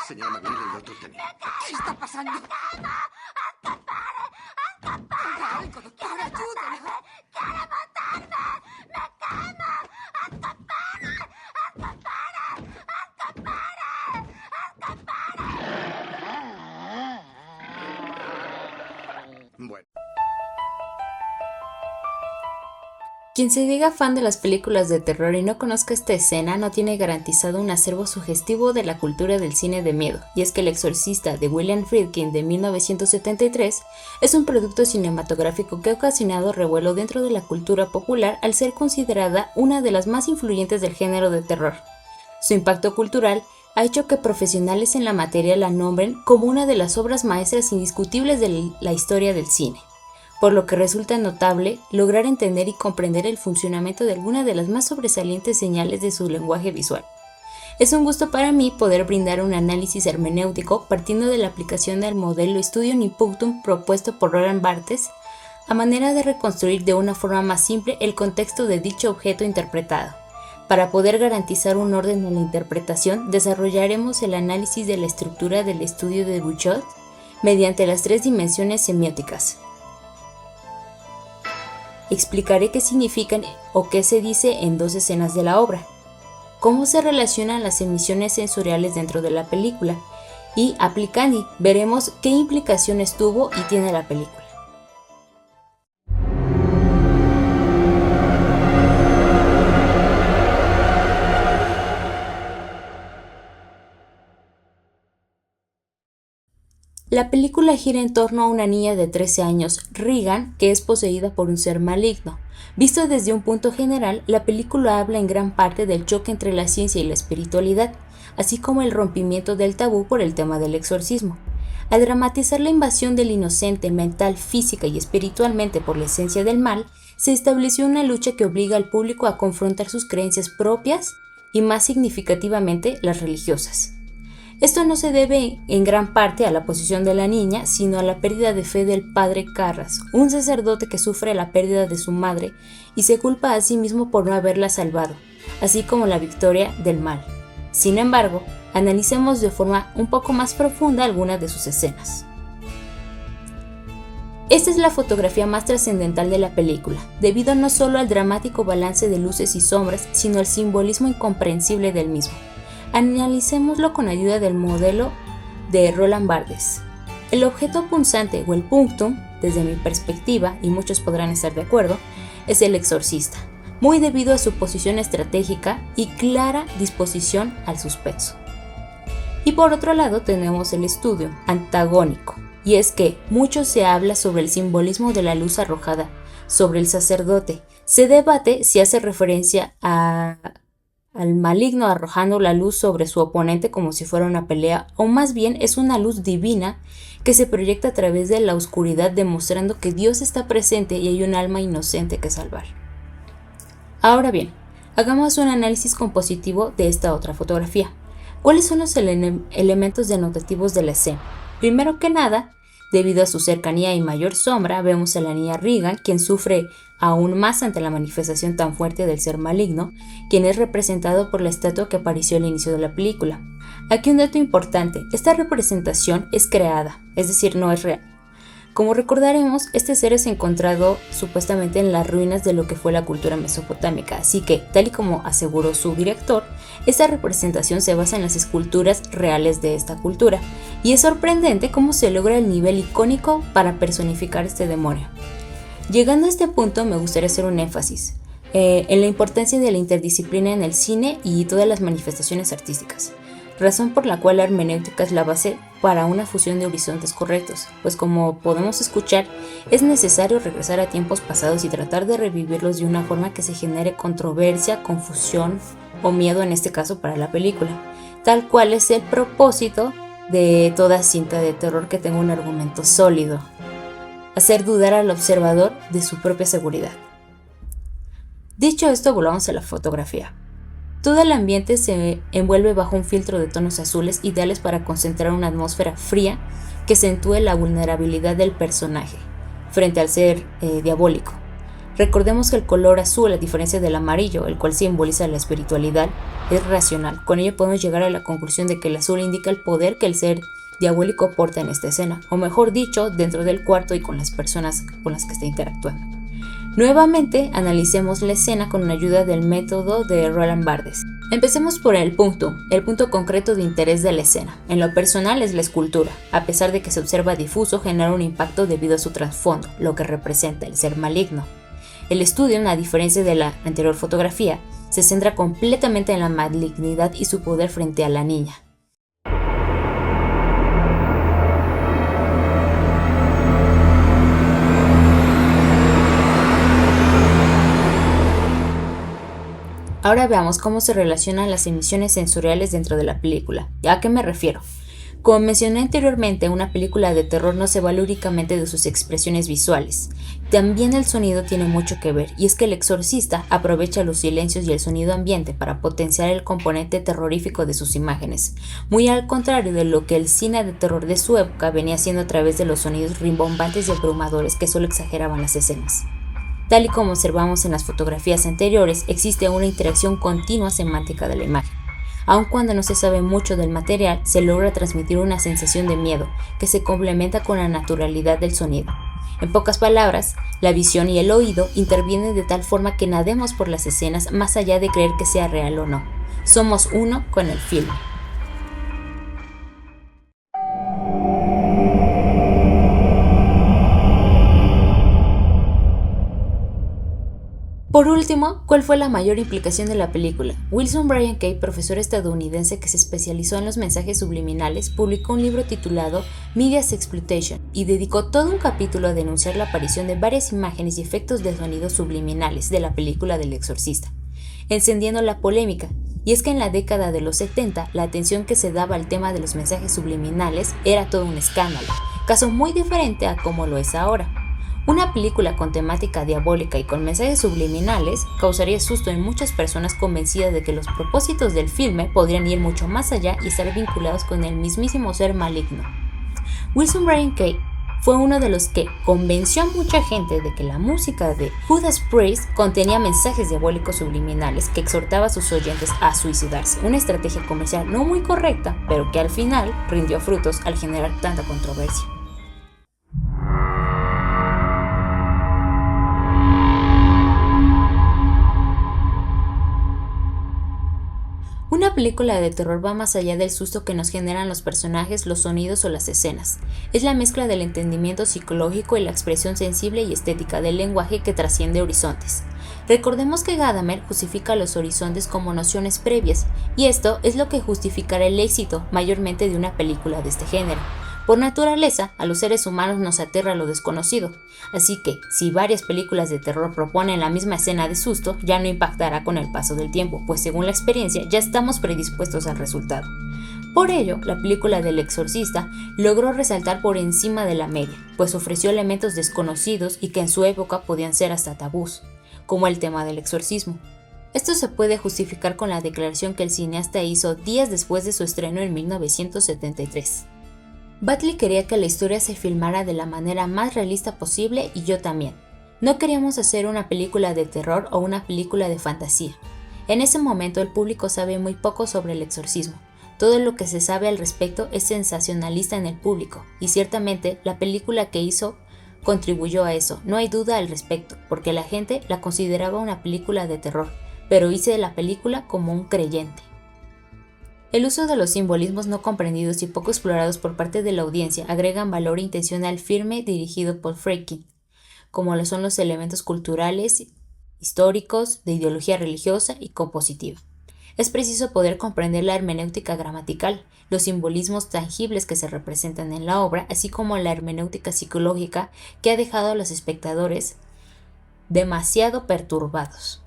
Señora McNeil, el doctor Tenny. ¿Qué está pasando? Haga algo, doctor, ayúdame. ¡Quiere matarme! ¡Me quema! Bueno. Quien se diga fan de las películas de terror y no conozca esta escena no tiene garantizado un acervo sugestivo de la cultura del cine de miedo, y es que El Exorcista de William Friedkin de 1973 es un producto cinematográfico que ha ocasionado revuelo dentro de la cultura popular al ser considerada una de las más influyentes del género de terror. Su impacto cultural ha hecho que profesionales en la materia la nombren como una de las obras maestras indiscutibles de la historia del cine, por lo que resulta notable lograr entender y comprender el funcionamiento de alguna de las más sobresalientes señales de su lenguaje visual. Es un gusto para mí poder brindar un análisis hermenéutico partiendo de la aplicación del modelo Studium Impunctum propuesto por Roland Barthes, a manera de reconstruir de una forma más simple el contexto de dicho objeto interpretado. Para poder garantizar un orden en la interpretación, desarrollaremos el análisis de la estructura del estudio de Bouchot mediante las 3 dimensiones semióticas. Explicaré qué significan o qué se dice en 2 escenas de la obra, cómo se relacionan las emisiones sensoriales dentro de la película y, aplicando, veremos qué implicaciones tuvo y tiene la película. La película gira en torno a una niña de 13 años, Regan, que es poseída por un ser maligno. Visto desde un punto general, la película habla en gran parte del choque entre la ciencia y la espiritualidad, así como el rompimiento del tabú por el tema del exorcismo. Al dramatizar la invasión del inocente mental, física y espiritualmente por la esencia del mal, se estableció una lucha que obliga al público a confrontar sus creencias propias y, más significativamente, las religiosas. Esto no se debe en gran parte a la posición de la niña, sino a la pérdida de fe del padre Carras, un sacerdote que sufre la pérdida de su madre y se culpa a sí mismo por no haberla salvado, así como la victoria del mal. Sin embargo, analicemos de forma un poco más profunda algunas de sus escenas. Esta es la fotografía más trascendental de la película, debido no solo al dramático balance de luces y sombras, sino al simbolismo incomprensible del mismo. Analicémoslo con ayuda del modelo de Roland Barthes. El objeto punzante o el punctum, desde mi perspectiva, y muchos podrán estar de acuerdo, es el exorcista, muy debido a su posición estratégica y clara disposición al suspenso. Y por otro lado tenemos el estudio antagónico, y es que mucho se habla sobre el simbolismo de la luz arrojada sobre el sacerdote. Se debate si hace referencia al maligno arrojando la luz sobre su oponente como si fuera una pelea, o más bien es una luz divina que se proyecta a través de la oscuridad, demostrando que Dios está presente y hay un alma inocente que salvar. Ahora bien, hagamos un análisis compositivo de esta otra fotografía. ¿Cuáles son los elementos denotativos de la escena? Primero que nada, debido a su cercanía y mayor sombra, vemos a la niña Regan, quien sufre aún más ante la manifestación tan fuerte del ser maligno, quien es representado por la estatua que apareció al inicio de la película. Aquí un dato importante, esta representación es creada, es decir, no es real. Como recordaremos, este ser es encontrado supuestamente en las ruinas de lo que fue la cultura mesopotámica, así que, tal y como aseguró su director, esta representación se basa en las esculturas reales de esta cultura, y es sorprendente cómo se logra el nivel icónico para personificar este demonio. Llegando a este punto, me gustaría hacer un énfasis en la importancia de la interdisciplina en el cine y todas las manifestaciones artísticas, razón por la cual la hermenéutica es la base para una fusión de horizontes correctos, pues como podemos escuchar, es necesario regresar a tiempos pasados y tratar de revivirlos de una forma que se genere controversia, confusión o miedo, en este caso para la película, tal cual es el propósito de toda cinta de terror que tenga un argumento sólido, hacer dudar al observador de su propia seguridad. Dicho esto, volvamos a la fotografía. Todo el ambiente se envuelve bajo un filtro de tonos azules ideales para concentrar una atmósfera fría que acentúe la vulnerabilidad del personaje frente al ser diabólico. Recordemos que el color azul, a diferencia del amarillo, el cual simboliza la espiritualidad, es racional. Con ello podemos llegar a la conclusión de que el azul indica el poder que el ser diabólico porta en esta escena, o mejor dicho, dentro del cuarto y con las personas con las que está interactuando. Nuevamente, analicemos la escena con la ayuda del método de Roland Barthes. Empecemos por el punto concreto de interés de la escena. En lo personal es la escultura. A pesar de que se observa difuso, genera un impacto debido a su trasfondo, lo que representa el ser maligno. El estudio, a diferencia de la anterior fotografía, se centra completamente en la malignidad y su poder frente a la niña. Ahora veamos cómo se relacionan las emisiones sensoriales dentro de la película. ¿A qué me refiero? Como mencioné anteriormente, una película de terror no se vale únicamente de sus expresiones visuales. También el sonido tiene mucho que ver, y es que El Exorcista aprovecha los silencios y el sonido ambiente para potenciar el componente terrorífico de sus imágenes, muy al contrario de lo que el cine de terror de su época venía haciendo a través de los sonidos rimbombantes y abrumadores que solo exageraban las escenas. Tal y como observamos en las fotografías anteriores, existe una interacción continua semántica de la imagen. Aun cuando no se sabe mucho del material, se logra transmitir una sensación de miedo que se complementa con la naturalidad del sonido. En pocas palabras, la visión y el oído intervienen de tal forma que nademos por las escenas más allá de creer que sea real o no. Somos uno con el film. Por último, ¿cuál fue la mayor implicación de la película? Wilson Bryan Kay, profesor estadounidense que se especializó en los mensajes subliminales, publicó un libro titulado Media Exploitation y dedicó todo un capítulo a denunciar la aparición de varias imágenes y efectos de sonidos subliminales de la película del Exorcista, encendiendo la polémica. Y es que en la década de los 70, la atención que se daba al tema de los mensajes subliminales era todo un escándalo, caso muy diferente a como lo es ahora. Una película con temática diabólica y con mensajes subliminales causaría susto en muchas personas convencidas de que los propósitos del filme podrían ir mucho más allá y estar vinculados con el mismísimo ser maligno. Wilson Bryan Kay fue uno de los que convenció a mucha gente de que la música de Judas Priest contenía mensajes diabólicos subliminales que exhortaba a sus oyentes a suicidarse, una estrategia comercial no muy correcta, pero que al final rindió frutos al generar tanta controversia. Una película de terror va más allá del susto que nos generan los personajes, los sonidos o las escenas. Es la mezcla del entendimiento psicológico y la expresión sensible y estética del lenguaje que trasciende horizontes. Recordemos que Gadamer justifica los horizontes como nociones previas, y esto es lo que justificará el éxito mayormente de una película de este género. Por naturaleza, a los seres humanos nos aterra lo desconocido, así que si varias películas de terror proponen la misma escena de susto, ya no impactará con el paso del tiempo, pues según la experiencia ya estamos predispuestos al resultado. Por ello, la película del Exorcista logró resaltar por encima de la media, pues ofreció elementos desconocidos y que en su época podían ser hasta tabús, como el tema del exorcismo. Esto se puede justificar con la declaración que el cineasta hizo días después de su estreno en 1973. Batley quería que la historia se filmara de la manera más realista posible y yo también. No queríamos hacer una película de terror o una película de fantasía. En ese momento el público sabe muy poco sobre el exorcismo. Todo lo que se sabe al respecto es sensacionalista en el público, y ciertamente la película que hizo contribuyó a eso, no hay duda al respecto, porque la gente la consideraba una película de terror, pero hice la película como un creyente. El uso de los simbolismos no comprendidos y poco explorados por parte de la audiencia agregan valor intencional firme dirigido por Friedkin, como lo son los elementos culturales, históricos, de ideología religiosa y compositiva. Es preciso poder comprender la hermenéutica gramatical, los simbolismos tangibles que se representan en la obra, así como la hermenéutica psicológica que ha dejado a los espectadores demasiado perturbados.